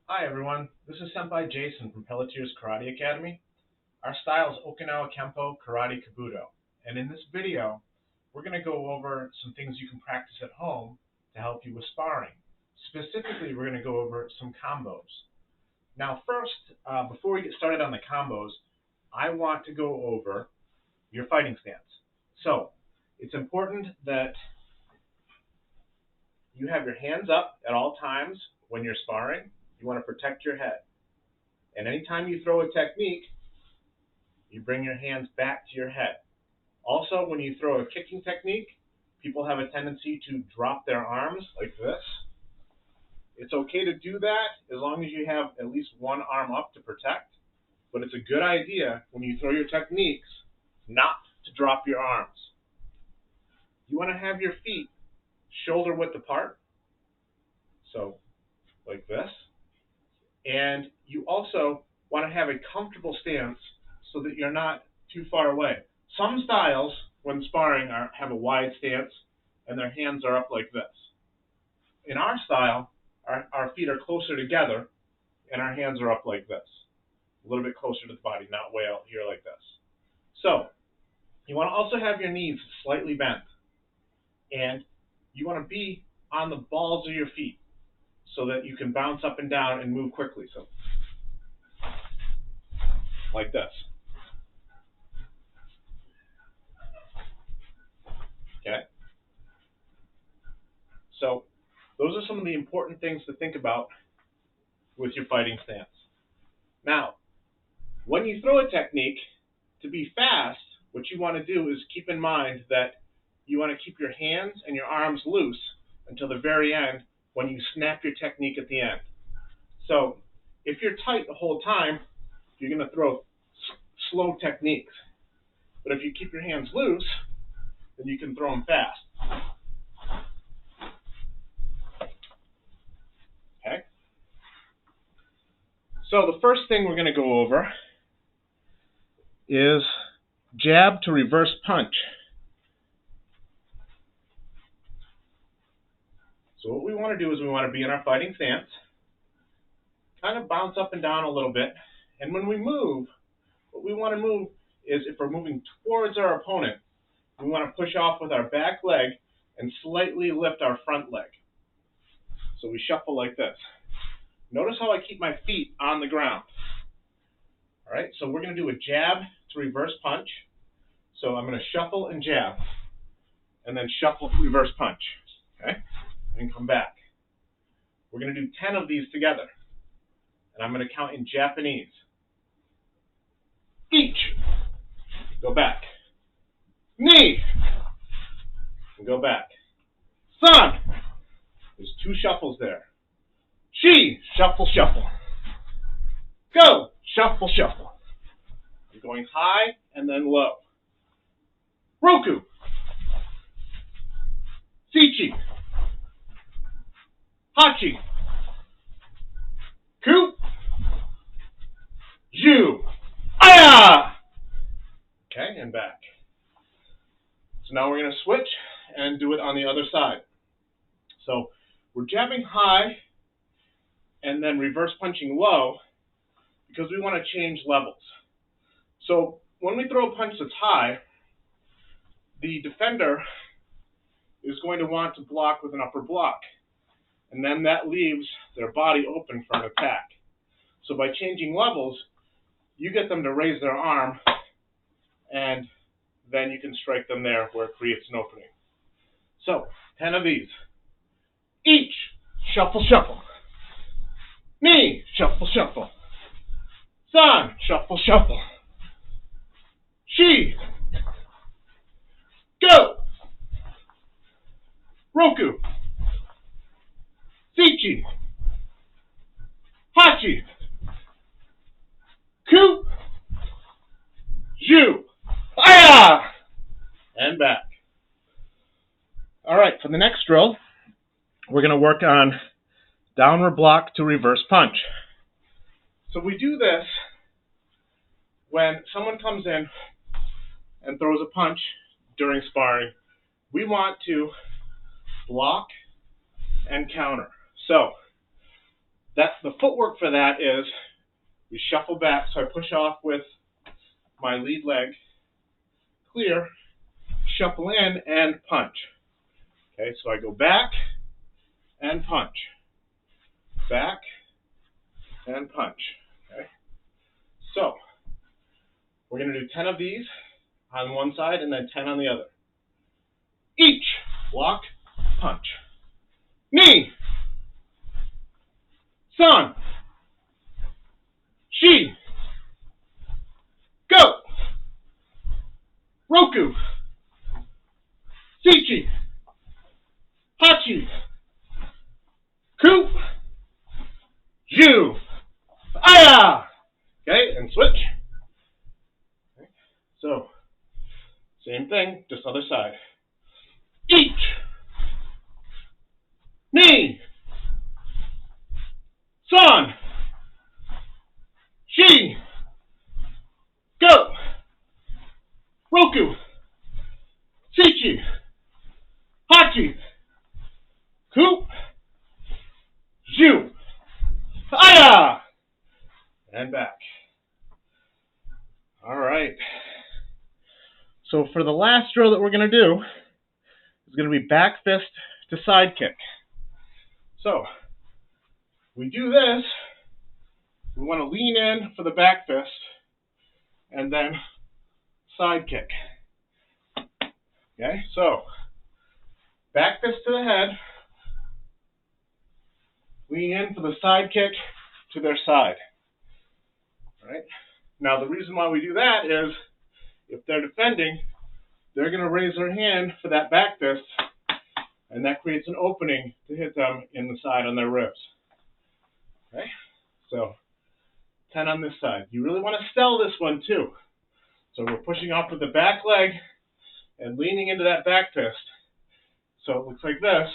Hi everyone, this is Senpai Jason from Pelletier's Karate Academy. Our style is Okinawa Kempo Karate Kabuto, and in this video, we're going to go over some things you can practice at home to help you with sparring. Specifically, we're going to go over some combos. Now first, before we get started on the combos, I want to go over your fighting stance. So, it's important that you have your hands up at all times when you're sparring. You want to protect your head. And anytime you throw a technique, you bring your hands back to your head. Also, when you throw a kicking technique, people have a tendency to drop their arms like this. It's okay to do that as long as you have at least one arm up to protect, but it's a good idea when you throw your techniques not to drop your arms. You want to have your feet shoulder width apart, so like this. And you also want to have a comfortable stance so that you're not too far away. Some styles, when sparring, have a wide stance and their hands are up like this. In our style, our feet are closer together and our hands are up like this. A little bit closer to the body, not way out here like this. So, you want to also have your knees slightly bent. And you want to be on the balls of your feet so that you can bounce up and down and move quickly. So, like this. Okay? So, those are some of the important things to think about with your fighting stance. Now, when you throw a technique, to be fast, what you want to do is keep in mind that you want to keep your hands and your arms loose until the very end when you snap your technique at the end. So, if you're tight the whole time, you're going to throw slow techniques. But if you keep your hands loose, then you can throw them fast. Okay? So the first thing we're going to go over is jab to reverse punch. So what we want to do is we want to be in our fighting stance, kind of bounce up and down a little bit, and when we move, what we want to move is if we're moving towards our opponent, we want to push off with our back leg and slightly lift our front leg. So we shuffle like this. Notice how I keep my feet on the ground. All right, so we're going to do a jab to reverse punch. So I'm going to shuffle and jab, and then shuffle, reverse punch. Okay, and come back. We're going to do 10 of these together, and I'm going to count in Japanese. Each. Go back. Ni. And go back. San. There's 2 shuffles there. Shi. Shuffle, shuffle. Go. Shuffle, shuffle. I'm going high and then low. Roku. Sichi. Hachi. Ku. Ju. Aya. Okay, and back. So now we're going to switch and do it on the other side. So we're jabbing high and then reverse punching low because we want to change levels. So when we throw a punch that's high, the defender is going to want to block with an upper block. And then that leaves their body open for an attack. So by changing levels, you get them to raise their arm, and then you can strike them there where it creates an opening. So, 10 of these. Each, shuffle, shuffle. Ni, shuffle, shuffle. San, shuffle, shuffle. Shi, go. Roku, Sichi, Hachi, Ku, Ju, Aya, and back. All right, for the next drill, we're going to work on downward block to reverse punch. So we do this when someone comes in and throws a punch during sparring. We want to block and counter. So The footwork for that is we shuffle back. So I push off with my lead leg, clear, shuffle in, and punch. Okay, so I go back and punch, back and punch. Okay, so we're going to do 10 of these on one side and then 10 on the other. Each block, punch. Knee, san, shi, go, roku, shichi, hachi, ku, ju, aya. Okay, and switch. Okay. So, same thing, just other side. Each, knee, san, shi, go, roku, shichi, hachi, ku, ju, aya, and back. All right. So for the last drill that we're going to do is going to be back fist to side kick. So we do this. We want to lean in for the back fist and then side kick. Okay, so back fist to the head, lean in for the side kick to their side. All right. Now the reason why we do that is if they're defending, they're going to raise their hand for that back fist, and that creates an opening to hit them in the side on their ribs. Okay, so 10 on this side. You really want to sell this one too. So we're pushing off with the back leg and leaning into that back fist. So it looks like this.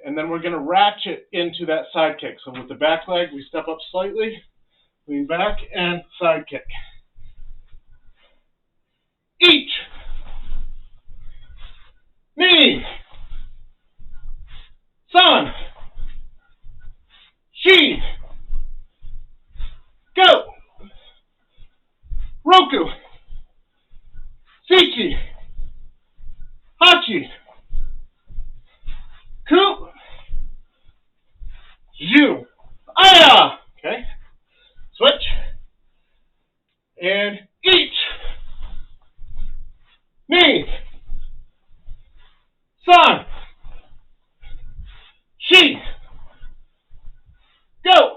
And then we're going to ratchet into that side kick. So with the back leg, we step up slightly, lean back, and side kick. Each, knee, san, shi, go, roku, shichi, hachi, ku, ju, aya. Okay, switch, and each, knee, san, shi, go,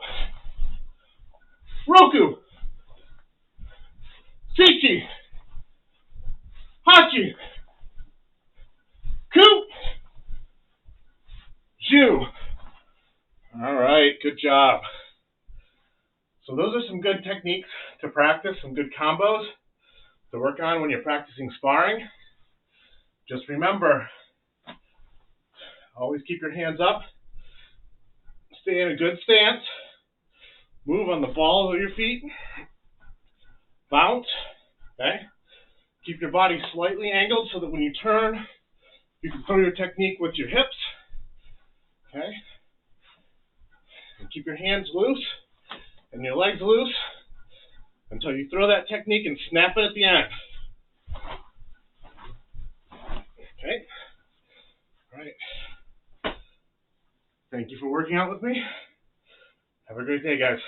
roku, shichi, hachi, ku, ju. All right, good job. So those are some good techniques to practice, some good combos to work on when you're practicing sparring. Just remember, always keep your hands up, stay in a good stance, move on the balls of your feet, bounce, okay? Keep your body slightly angled so that when you turn, you can throw your technique with your hips, okay? And keep your hands loose and your legs loose until you throw that technique and snap it at the end. Okay? All right. Thank you for working out with me. Have a great day, guys.